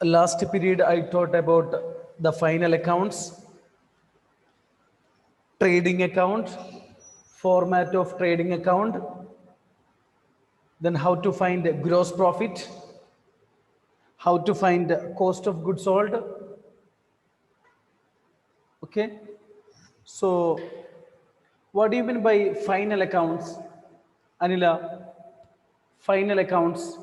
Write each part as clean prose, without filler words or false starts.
last period I taught about the final accounts, trading account, format of trading account, then how to find gross profit, how to find cost of goods sold. Okay, so what do you mean by final accounts, Anila? Final accounts.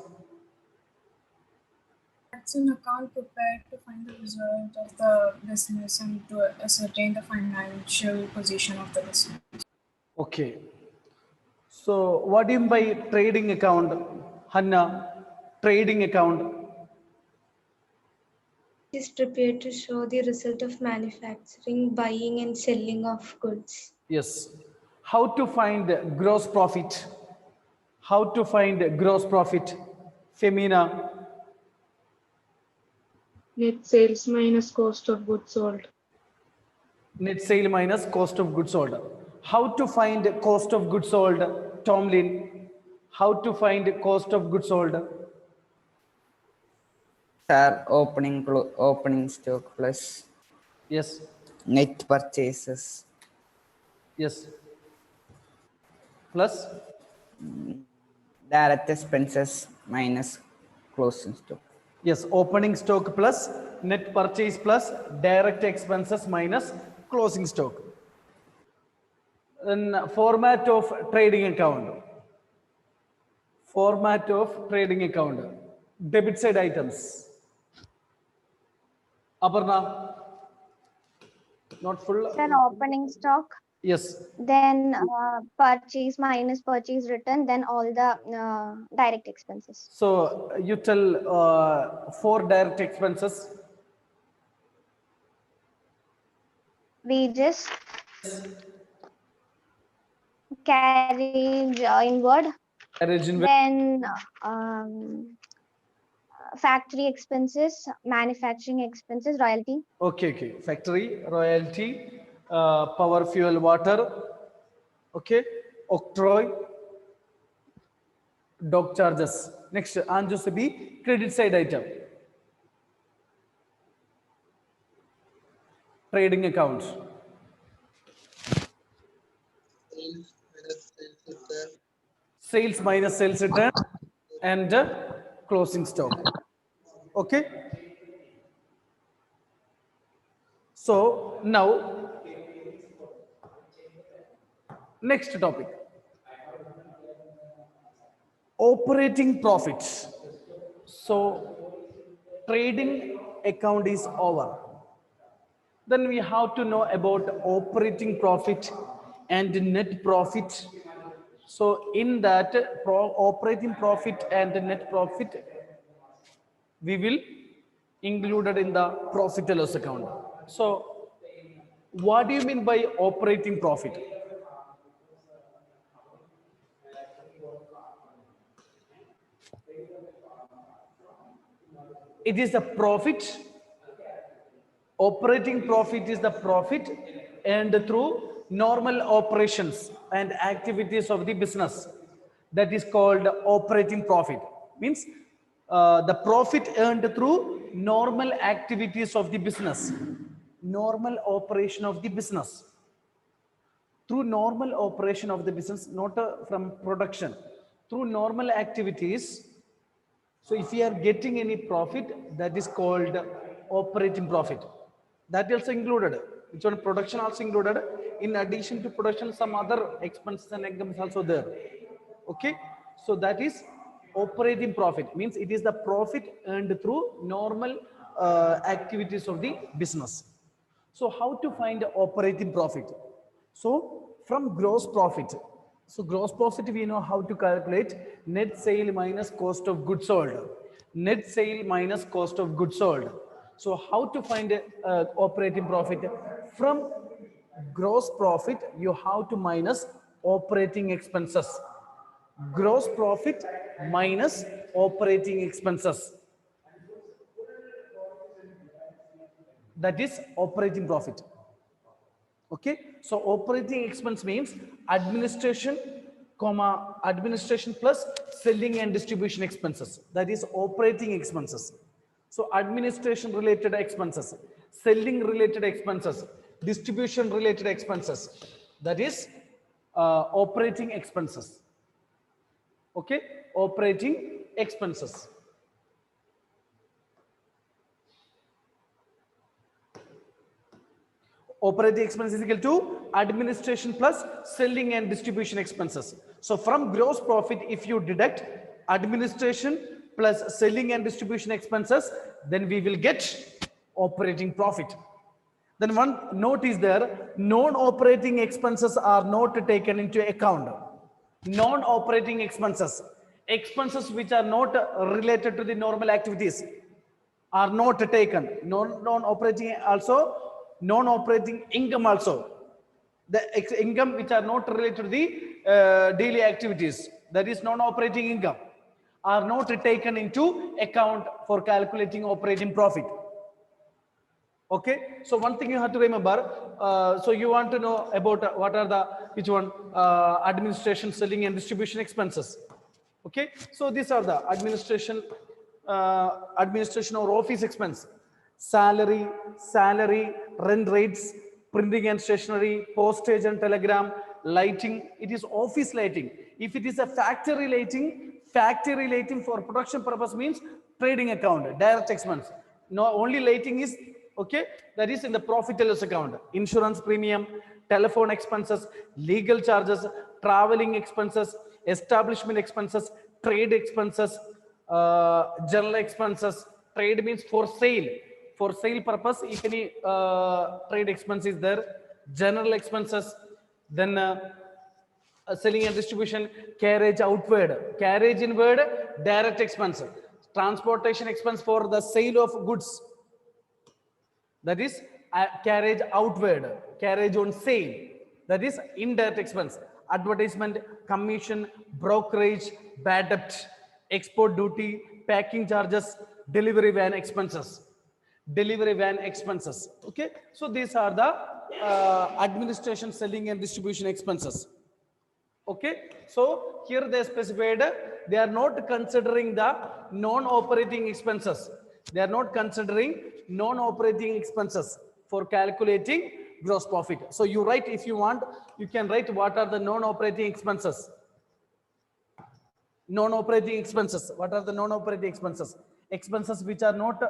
That's an account prepared to find the result of the business and to ascertain the financial position of the business. Okay. So what do you mean by trading account, Hanna? Trading account. Is prepared to show the result of manufacturing, buying and selling of goods. Yes. How to find gross profit? How to find gross profit? Femina. Net sales minus cost of goods sold. Net sale minus cost of goods sold. How to find cost of goods sold? Tomlin. How to find cost of goods sold? Sir, opening stock plus Yes. net purchases Yes. Plus direct expenses minus closing stock. yes, opening stock plus net purchase plus direct expenses minus closing stock. Then format of trading account. Format of trading account. Debit side items. Aparna. Not full. Then opening stock, Yes. then purchase minus purchase return, then all the direct expenses. So you tell 4 direct expenses. Wages, carriage inward, Carriage inward. then factory expenses, manufacturing expenses, royalty. Okay. Factory, royalty, power, fuel, water. Okay. Octroi, dock charges. Next, Anjus be credit side item. Trading accounts. Sales minus sales return and closing stock. Okay. So now next topic. Operating profits. So trading account is over. Then we have to know about operating profit and net profit. So in that operating profit and net profit, we will include it in the profit and loss account. So what do you mean by operating profit? It is the profit. Operating profit is the profit earned through normal operations and activities of the business. That is called operating profit. Means the profit earned through normal activities of the business. Normal operation of the business. Through normal operation of the business, not from production. Through normal activities. So if you are getting any profit, that is called operating profit. That also included. Which one? Production also included. In addition to production, some other expenses and incomes also there. Okay. So that is operating profit. Means it is the profit earned through normal activities of the business. So how to find operating profit? So from gross profit. So gross profit, we know how to calculate net sale minus cost of goods sold. Net sale minus cost of goods sold. So how to find operating profit? From gross profit, you have to minus operating expenses. Gross profit minus operating expenses. That is operating profit. Okay, so operating expense means administration, administration plus selling and distribution expenses. That is operating expenses. So administration related expenses, selling related expenses, distribution related expenses, that is operating expenses. Okay, operating expenses. Operating expense is equal to administration plus selling and distribution expenses. So from gross profit, if you deduct administration plus selling and distribution expenses, then we will get operating profit. Then one note is there, non-operating expenses are not taken into account. Non-operating expenses, expenses which are not related to the normal activities are not taken. Non-operating also, non-operating income also. The income which are not related to the daily activities, that is non-operating income, are not taken into account for calculating operating profit. Okay, so one thing you have to remember, so you want to know about what are the, which one, administration, selling and distribution expenses. Okay, so these are the administration or office expense: salary, rent rates, printing and stationery, postage and telegram, lighting. It is office lighting. If it is a factory lighting for production purpose means trading account, direct expense. No, only lighting is okay, that is in the profit and loss account. Insurance premium, telephone expenses, legal charges, traveling expenses, establishment expenses, trade expenses, general expenses. Trade means for sale purpose, if any trade expense is there. General expenses, then selling and distribution, carriage outward, carriage inward, direct expense, transportation expense for the sale of goods, that is carriage outward, carriage on sale, that is indirect expense. Advertisement, commission, brokerage, bad debt, export duty, packing charges, delivery van expenses. Okay, so these are the administration, selling and distribution expenses. Okay, so here they specified they are not considering the non-operating expenses. They are not considering non-operating expenses for calculating gross profit. So you write, if you want, you can write what are the non-operating expenses. Non-operating expenses. What are the non-operating expenses? Expenses which are not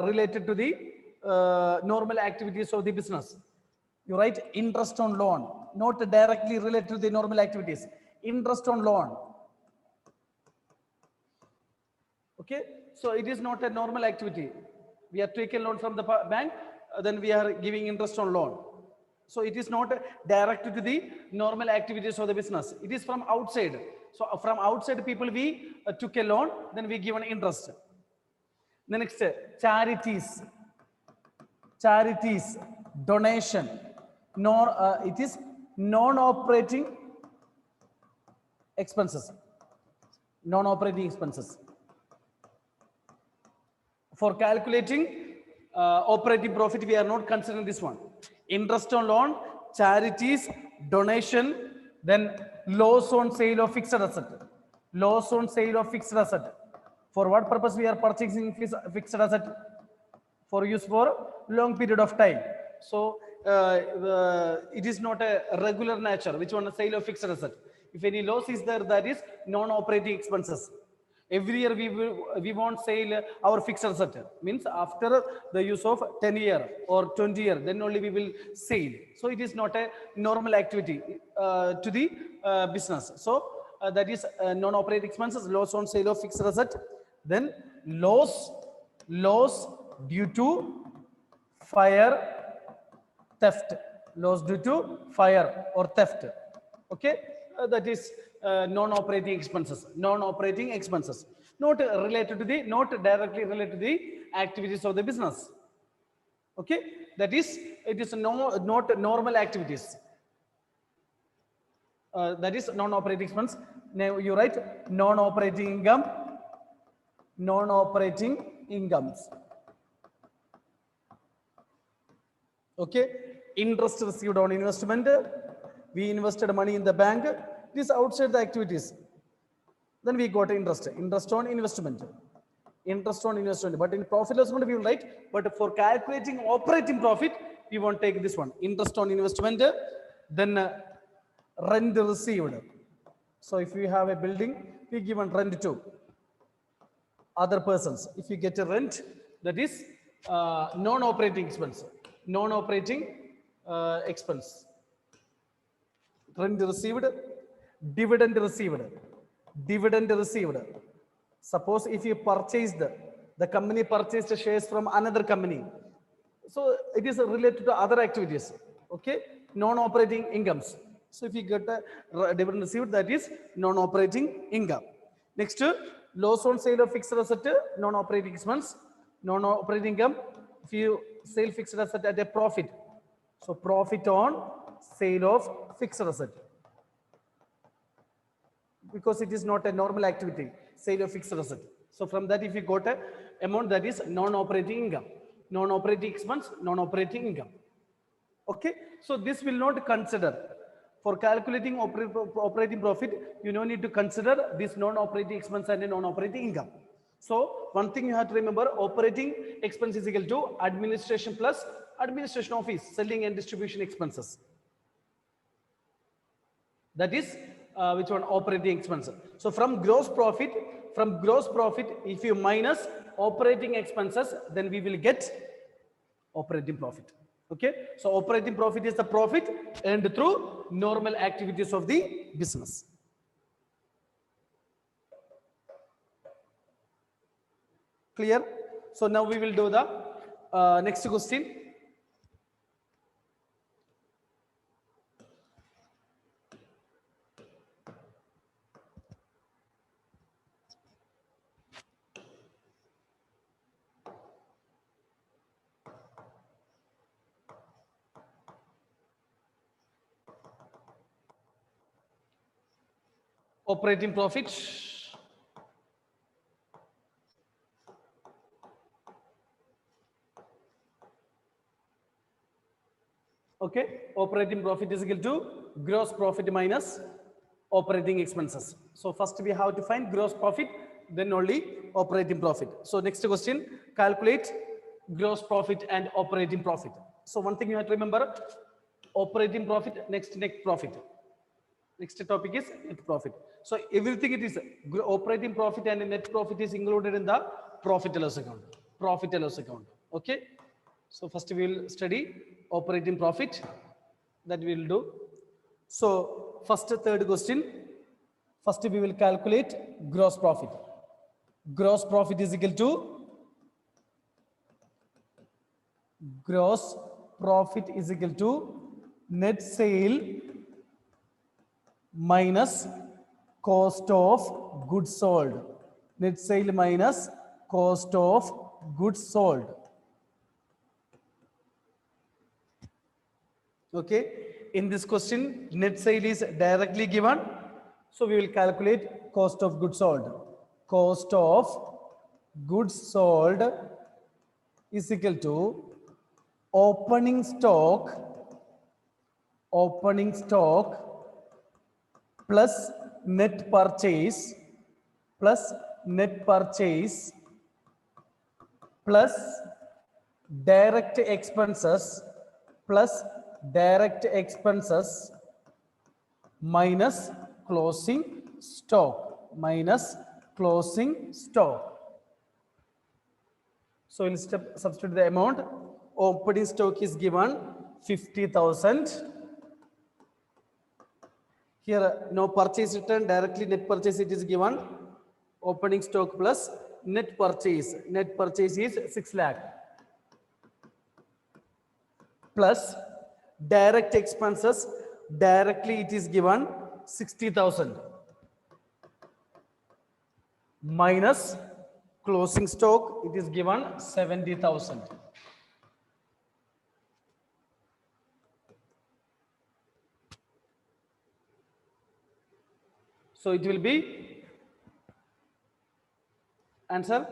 related to the normal activities of the business. You write interest on loan, not directly related to the normal activities. Interest on loan. Okay, so it is not a normal activity. We are taking loan from the bank, then we are giving interest on loan. So it is not directed to the normal activities of the business. It is from outside. So from outside people, we took a loan, then we give an interest. The next, charities, donation. It is non-operating expenses. Non-operating expenses. For calculating operating profit, we are not considering this one. Interest on loan, charities, donation, then loss on sale of fixed asset. Loss on sale of fixed asset. For what purpose we are purchasing fixed asset? For use for long period of time. So it is not a regular nature. Which one? A sale of fixed asset. If any loss is there, that is non-operating expenses. Every year we won't sell our fixed asset. Means after the use of 10 year or 20 year, then only we will sell. So it is not a normal activity to the business. So that is non-operating expenses, loss on sale of fixed asset. Then loss due to fire, theft. Loss due to fire or theft. Okay, that is non-operating expenses. Non-operating expenses, not related to the, not directly related to the activities of the business. Okay, that is, it is not normal activities. That is non-operating expense. Now you write non-operating income, non-operating incomes. Okay, interest received on investment. We invested money in the bank. This outside the activities. Then we got interest on investment. interest on investment. But in profit loss account we will write, but for calculating operating profit, we won't take this one. Interest on investment, then rent received. So if you have a building, we give rent to other persons. If you get a rent, that is non-operating expense. Non-operating expense. Rent received, dividend received, dividend received. Suppose if you purchased, the company purchased shares from another company. So it is related to other activities. Okay, non-operating incomes. So if you get a dividend received, that is non-operating income. Next, loss on sale of fixed asset, non-operating expense, non-operating income. If you sell fixed asset at a profit, so profit on sale of fixed asset, because it is not a normal activity, sale of fixed asset. So from that, if you got a amount, that is non-operating income, non-operating expense, non-operating income. Okay, so this will not consider. For calculating operating profit, you no need to consider this non-operating expense and non-operating income. So one thing you have to remember, operating expense is equal to administration plus administration office, selling and distribution expenses. That is which one? Operating expense. So from gross profit, if you minus operating expenses, then we will get operating profit. Okay, so operating profit is the profit earned through normal activities of the business. Clear? So now we will do the next question. Operating profit. Okay, operating profit is equal to gross profit minus operating expenses. So first we have to find gross profit, then only operating profit. So next question, calculate gross profit and operating profit. So one thing you have to remember, operating profit, next net profit. Next topic is net profit. So everything it is operating profit and net profit is included in the profit and loss account. Profit and loss account. Okay. So first we will study operating profit. That we will do. So first third question. First we will calculate gross profit. Gross profit is equal to net sale minus cost of goods sold. Net sale minus cost of goods sold. Okay. In this question, net sale is directly given. So we will calculate cost of goods sold. Cost of goods sold is equal to opening stock plus net purchase plus direct expenses minus closing stock So we'll substitute the amount. Opening stock is given 50,000. Here no purchase return, directly net purchase it is given. Opening stock plus net purchase. Net purchase is 6 lakh. Plus direct expenses, directly it is given 60,000. Minus closing stock, it is given 70,000. So it will be answer.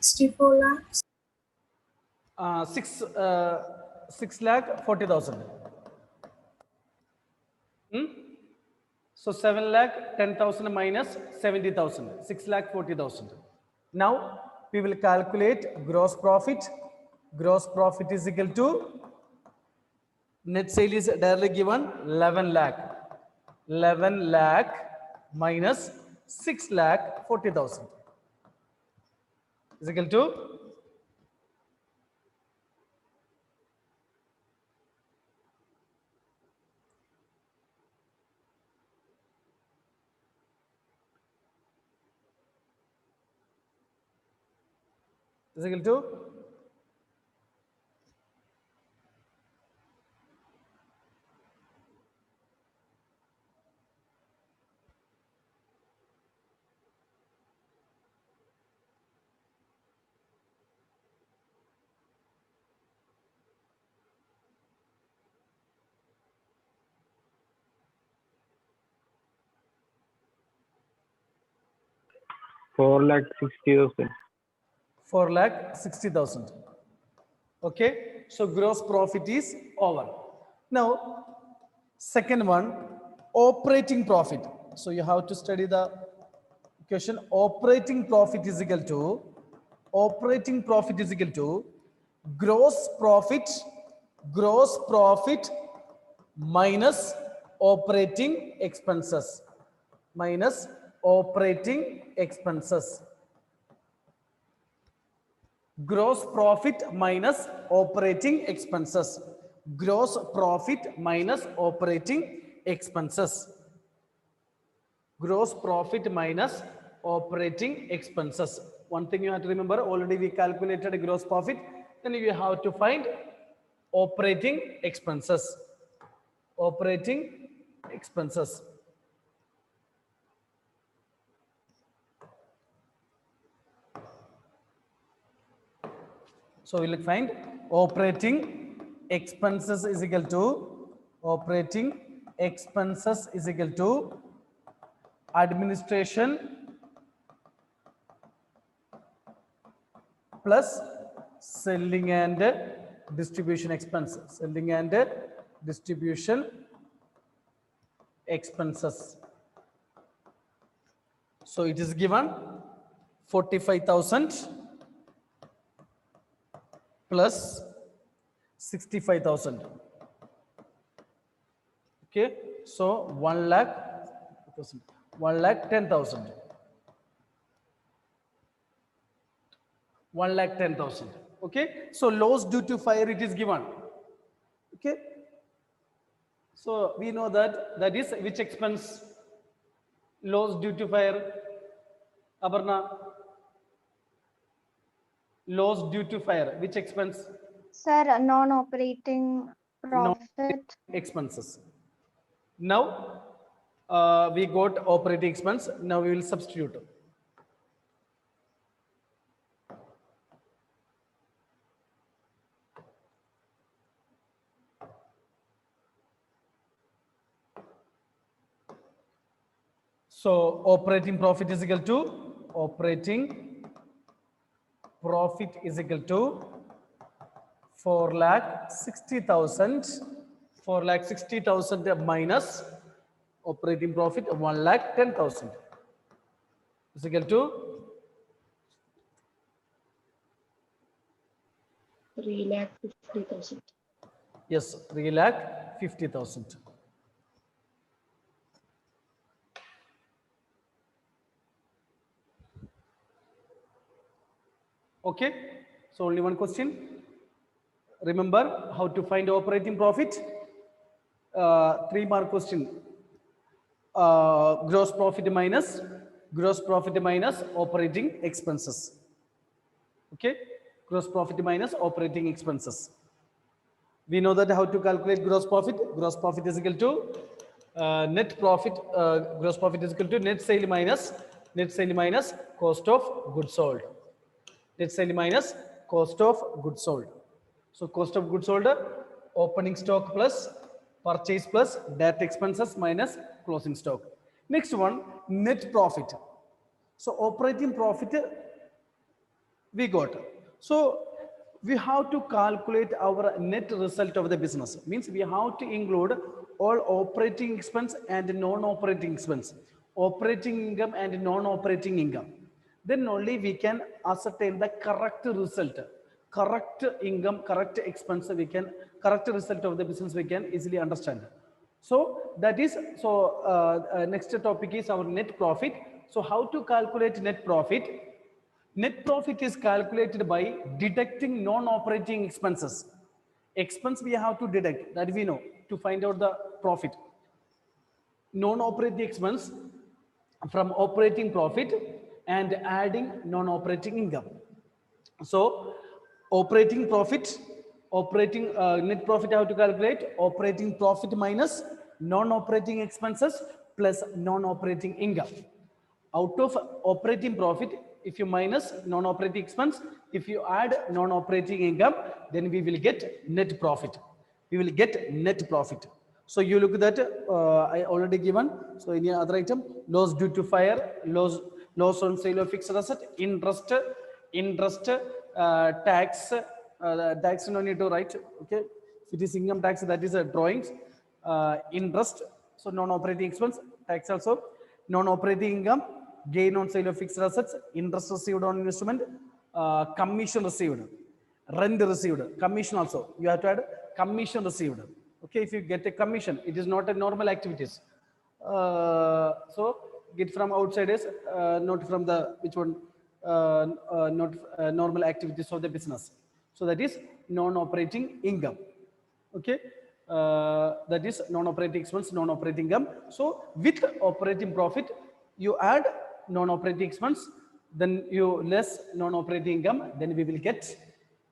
64 lakhs. 6 lakh 40,000. So 7 lakh 10,000 minus 70,000, 6 lakh 40,000. Now we will calculate gross profit. Gross profit is equal to net sale is directly given 11 lakh. 11 lakh minus 6 lakh 40,000 is equal to is equal to 4,60,000. 4 lakh 60,000. Okay, so gross profit is over. Now second one, operating profit. So you have to study the question. Operating profit is equal to gross profit minus operating expenses. Gross profit minus operating expenses. Gross profit minus operating expenses. Gross profit minus operating expenses. One thing you have to remember, already we calculated a gross profit, then you have to find operating expenses. Operating expenses. So we will find operating expenses is equal to administration plus selling and distribution expenses. So it is given 45,000 plus 65,000. Okay, so 1 lakh 10,000. 1,10,000. Okay, so loss due to fire it is given. Okay, so we know that is which expense? Loss due to fire. Aparna, loss due to fire, which expense? Sir, non-operating profit. Expenses. Now we got operating expense. Now we will substitute. So operating profit is equal to 4,60,000. 4,60,000 minus operating profit 1,10,000 is equal to 3,50,000. yes, 3,50,000. Okay, so only one question. Remember how to find operating profit. 3-mark question. Gross profit minus operating expenses. Okay, gross profit minus operating expenses. We know that how to calculate gross profit. Gross profit is equal to net profit. Gross profit is equal to net sale minus cost of goods sold. Net sale minus cost of goods sold. So cost of goods sold, opening stock plus purchase plus direct expenses minus closing stock. Next one, net profit. So operating profit We got. So we have to calculate our net result of the business. Means we have to include all operating expense and non-operating expense, operating income and non-operating income. Then only we can ascertain the correct result, correct income, correct expense. We can correct result of the business. We can easily understand. So that is so. Next topic is our net profit. So how to calculate net profit? Net profit is calculated by deducting non-operating expenses. Expense we have to deduct, that we know, to find out the profit. Non-operating expense from operating profit and adding non-operating income. So operating profit, operating net profit how to calculate? Operating profit minus non-operating expenses plus non-operating income. Out of operating profit, if you minus non-operating expense, if you add non-operating income, then we will get net profit. We will get net profit. So you look at that, I already given. So any other item, loss due to fire, loss on sale of fixed asset, interest, tax, tax no need to write. Okay, if it is income tax, that is a drawings, interest. So non-operating expense, tax also, non-operating income, gain on sale of fixed assets, interest received on investment, commission received, rent received, commission also. You have to add commission received. Okay, if you get a commission, it is not a normal activities. So get from outside is not from the which one not normal activities of the business. So that is non-operating income. Okay, that is non-operating expense, non-operating income. So with operating profit, you add non-operating expense, then you less non-operating income, then we will get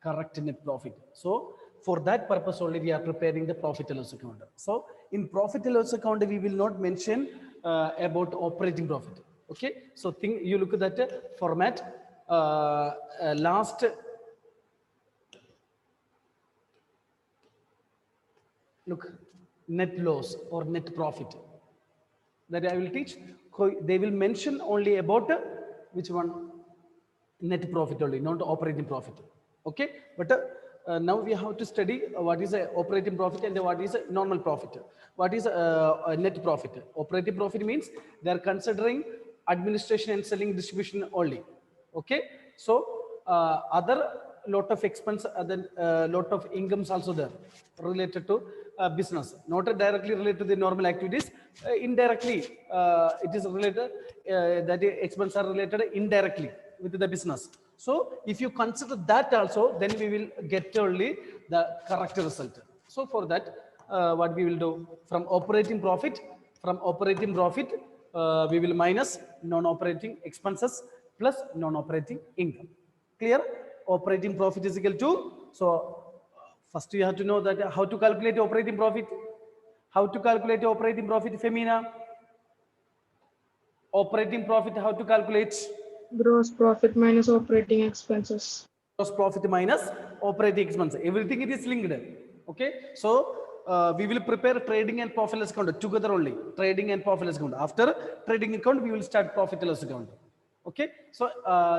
correct net profit. So for that purpose only we are preparing the profit and loss account. So in profit and loss account we will not mention about operating profit. Okay, so you look at that format. Last look, net loss or net profit that I will teach. They will mention only about which one? Net profit only, not operating profit. Okay, but now we have to study what is a operating profit and what is a normal profit. What is a net profit? Operating profit means they are considering administration and selling distribution only. Okay, so other lot of expense, other lot of incomes also there related to business, not directly related to the normal activities. Indirectly, it is related. That expenses are related indirectly with the business. So if you consider that also, then we will get only the correct result. So for that, what we will do from operating profit, we will minus non-operating expenses plus non-operating income. Clear? Operating profit is equal to, so first you have to know that how to calculate operating profit. How to calculate operating profit, Femina? Operating profit, how to calculate? Gross profit minus operating expenses. Gross profit minus operating expense. Everything it is linked. Okay, so we will prepare trading and profit loss account together only. Trading and profit loss account. After trading account, we will start profit loss account. Okay, so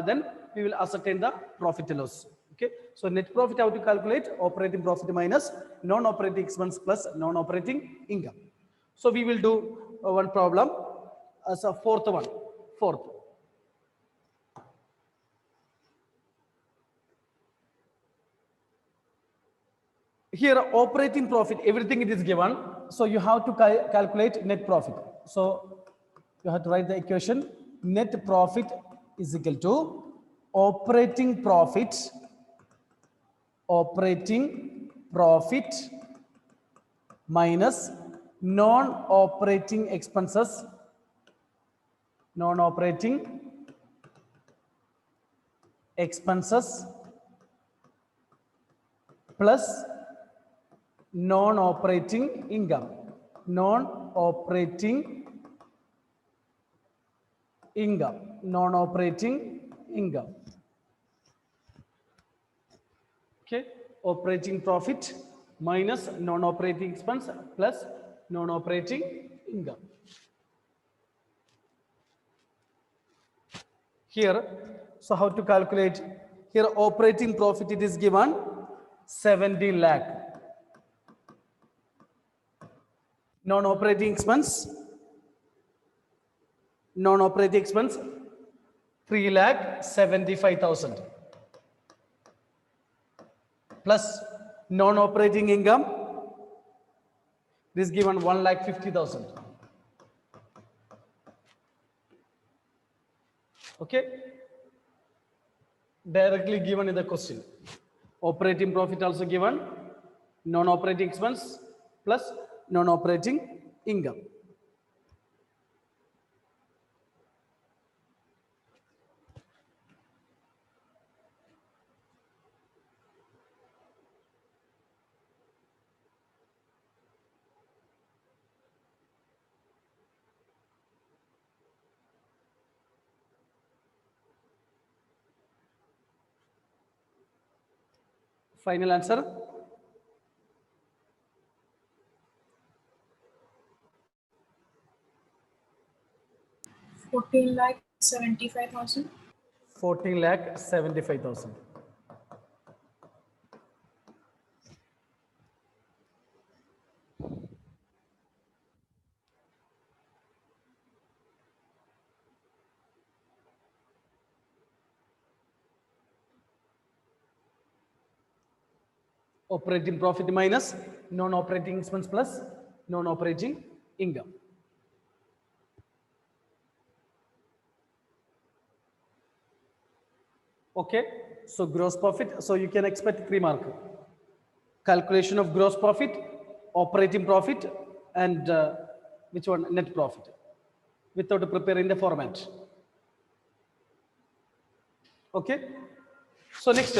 then we will ascertain the profit loss. Okay, so net profit how to calculate? Operating profit minus non-operating expense plus non-operating income. So we will do one problem as a fourth one. Here operating profit, everything it is given. So you have to calculate net profit. So you have to write the equation. Net profit is equal to operating profit minus non-operating expenses plus non-operating income. Okay, operating profit minus non-operating expense plus non-operating income. Here, so how to calculate Here operating profit, it is given 70 lakh. Non-operating expense, 3,75,000 plus non-operating income, this is given 1,50,000. Okay, directly given in the question. Operating profit also given, non-operating expense plus non-operating income. Final answer. $14,75,000. 14,75,000. Operating profit minus non-operating expense plus non-operating income. Okay, so gross profit, so you can expect 3 mark. Calculation of gross profit, operating profit, and which one? Net profit, without preparing the format. Okay, so next,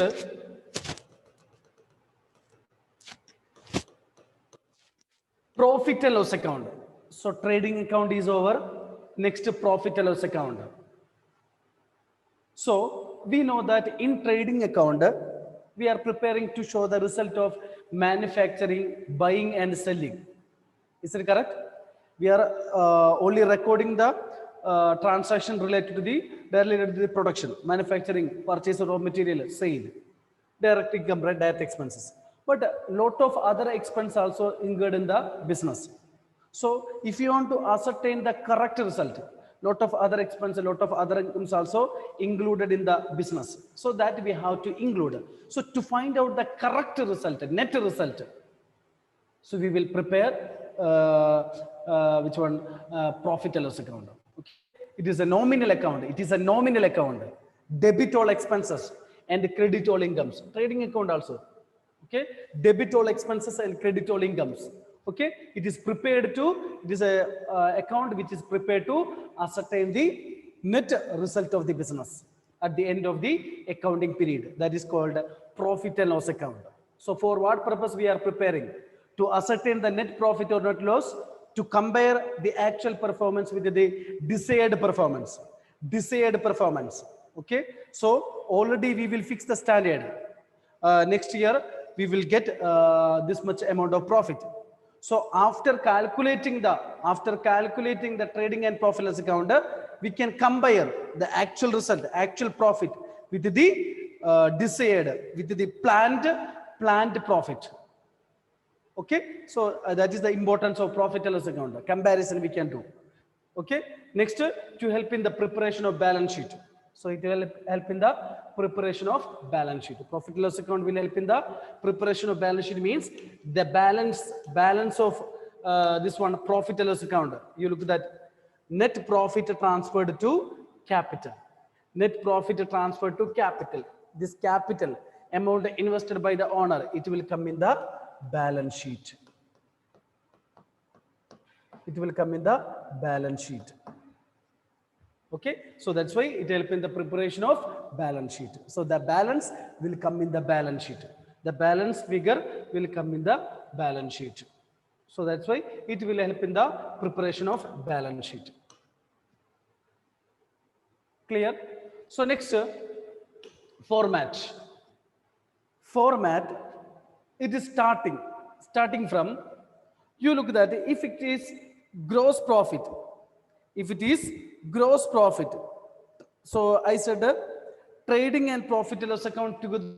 profit and loss account. So trading account is over. Next, profit and loss account. So we know that in trading account, we are preparing to show the result of manufacturing, buying and selling. Is it correct? We are only recording the transaction related to the production, manufacturing, purchase of raw material, sale, direct income, direct expenses. But a lot of other expense also incurred in the business. So if you want to ascertain the correct result, lot of other expense, a lot of other incomes also included in the business. So that we have to include. So to find out the correct result, net result, so we will prepare which one? Profit and loss account. Okay. It is a nominal account. It is a nominal account. Debit all expenses and credit all incomes. Trading account also. Okay. Debit all expenses and credit all incomes. Okay. It is prepared to, it is a account which is prepared to ascertain the net result of the business at the end of the accounting period. That is called profit and loss account. So for what purpose we are preparing? To ascertain the net profit or net loss, to compare the actual performance with the desired performance. Desired performance. Okay. So already we will fix the standard. Next year we will get this much amount of profit. So after calculating the trading and profit loss account, we can compare the actual result, actual profit with the desired, with the planned profit. Okay, so that is the importance of profit and loss account. Comparison we can do. Okay, next, to help in the preparation of balance sheet. So it will help in the preparation of balance sheet. Profit and loss account will help in the preparation of balance sheet, means the balance of this one, profit and loss account. You look at that net profit transferred to capital. Net profit transferred to capital. This capital amount invested by the owner, it will come in the balance sheet. It will come in the balance sheet. Okay, so that's why it helps in the preparation of balance sheet. So the balance will come in the balance sheet. The balance figure will come in the balance sheet. So that's why it will help in the preparation of balance sheet. Clear? So next, format. Format, it is starting from, you look at that, if it is gross profit, so I said trading and profit and loss account together.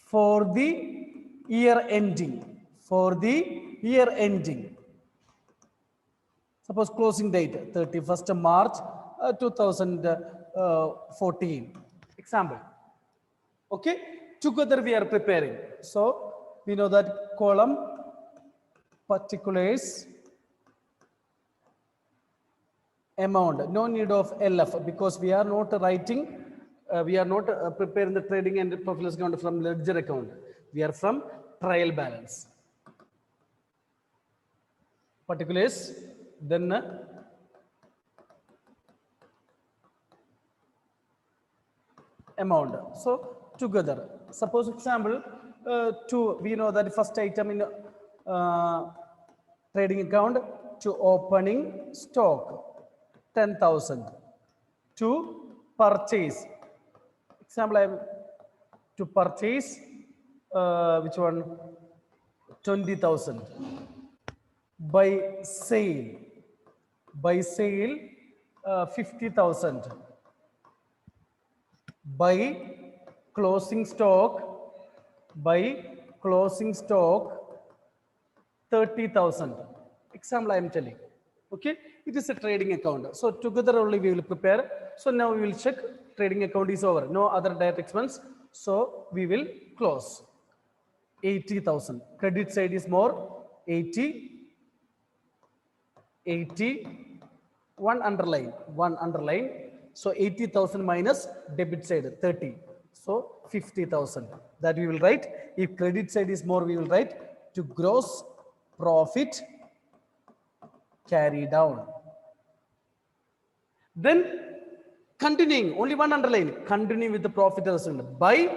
For the year ending, suppose closing date 31st March 2014, example. Okay, together we are preparing. So we know that column particulars amount, no need of LF because we are not writing, we are not preparing the trading and profit loss account from ledger account. We are from trial balance. Particulars, then amount. So together, suppose example, we know that first item in trading account to opening stock 10,000, to purchase, example I am to purchase which one, 20,000, by sale 50,000, by closing stock 30,000, example I am telling. Okay, it is a trading account. So together only we will prepare. So now we will check trading account is over, no other direct expense. So we will close 80,000. Credit side is more 80, one underline. So 80,000 minus debit side 30. So 50,000. That we will write. If credit side is more, we will write to gross profit carry down. Then continuing, only one underline, continuing with the profit and loss account. By,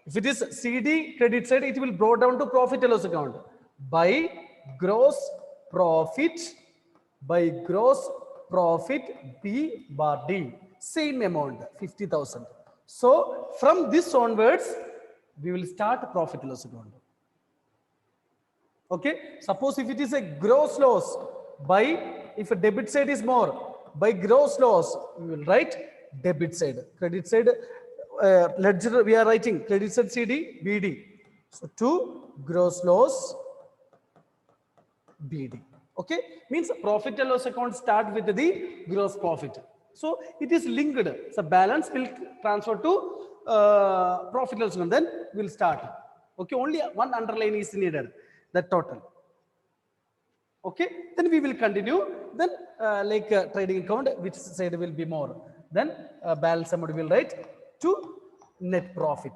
if it is CD credit side, it will brought down to profit and loss account. By gross profit B bar D, same amount 50,000. So from this onwards, we will start profit and loss account. Okay, suppose if it is a gross loss, by, if a debit side is more, by gross loss we will write debit side. Credit side ledger we are writing credit side CD BD. So to gross loss BD. Okay, means profit and loss account start with the gross profit. So it is linked. So balance will transfer to profit and loss account. Then we'll start. Okay, only one underline is needed. The total. Okay, then we will continue. Then like trading account, which side will be more. Then balance amount will write to net profit.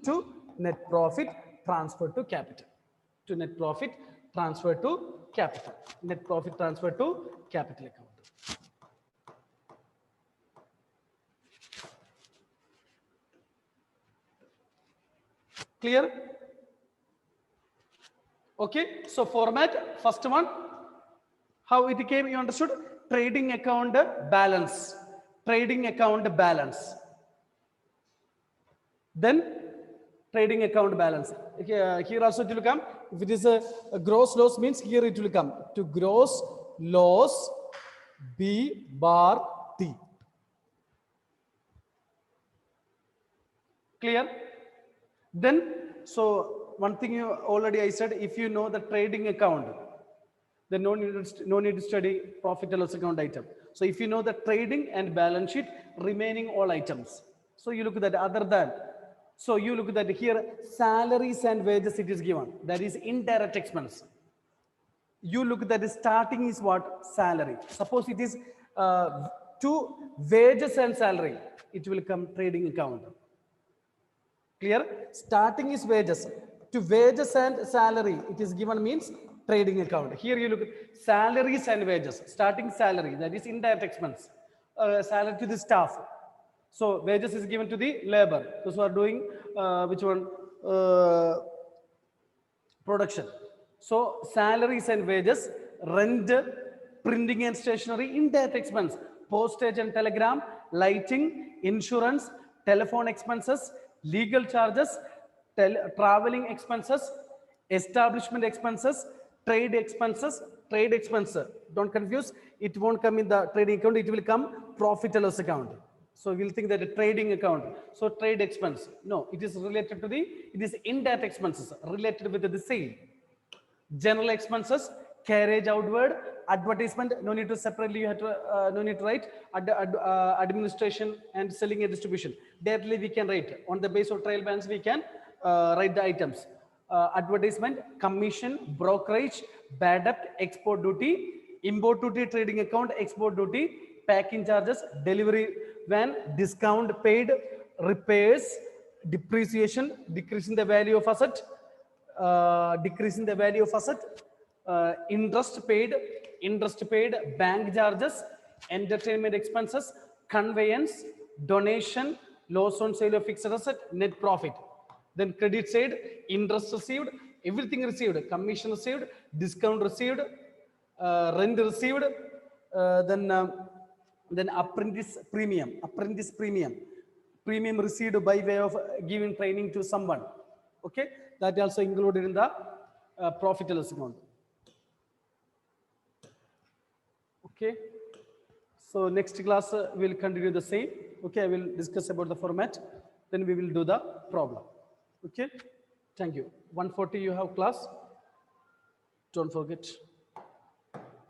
To net profit transfer to capital. To net profit transfer to capital. Net profit transfer to capital account. Clear? Okay, so format, first one, how it came, you understood? Trading account balance. Trading account balance. Then trading account balance. Here also it will come. If it is a gross loss, means here it will come to gross loss B bar T. Clear? Then, so one thing you already I said, if you know the trading account, then no need to study profit and loss account item. So if you know the trading and balance sheet, remaining all items. So you look at that other than. So you look at that here, salaries and wages it is given. That is indirect expense. You look at that starting is what? Salary. Suppose it is to wages and salary, it will come trading account. Clear? Starting is wages. To wages and salary, it is given means trading account. Here you look at salaries and wages. Starting salary, that is indirect expense. Salary to the staff. So wages is given to the labor. Those who are doing which one? Production. So salaries and wages, rent, printing and stationery, indirect expense. Postage and telegram, lighting, insurance, telephone expenses, legal charges, traveling expenses, establishment expenses, trade expenses, trade expense. Don't confuse. It won't come in the trading account. It will come profit and loss account. So we'll think that a trading account. So trade expense. No, it is related to it is indirect expenses related with the sale. General expenses, carriage outward, advertisement, no need to separately, you have to, no need to write, administration and selling and distribution. Directly we can write, on the basis of trial balance we can write the items. Advertisement, commission, brokerage, bad debt, export duty, import duty, trading account, export duty, packing charges, delivery van, discount paid, repairs, depreciation, decreasing the value of asset, decreasing the value of asset, interest paid, bank charges, entertainment expenses, conveyance, donation, loss on sale of fixed asset, net profit. Then credit side, interest received, everything received, commission received, discount received, rent received, then apprentice premium, premium received by way of giving training to someone. Okay, that also included in the profit and loss account. Okay, so next class we'll continue the same. Okay, I will discuss about the format, then we will do the problem. Okay, thank you. 1:40 you have class, don't forget.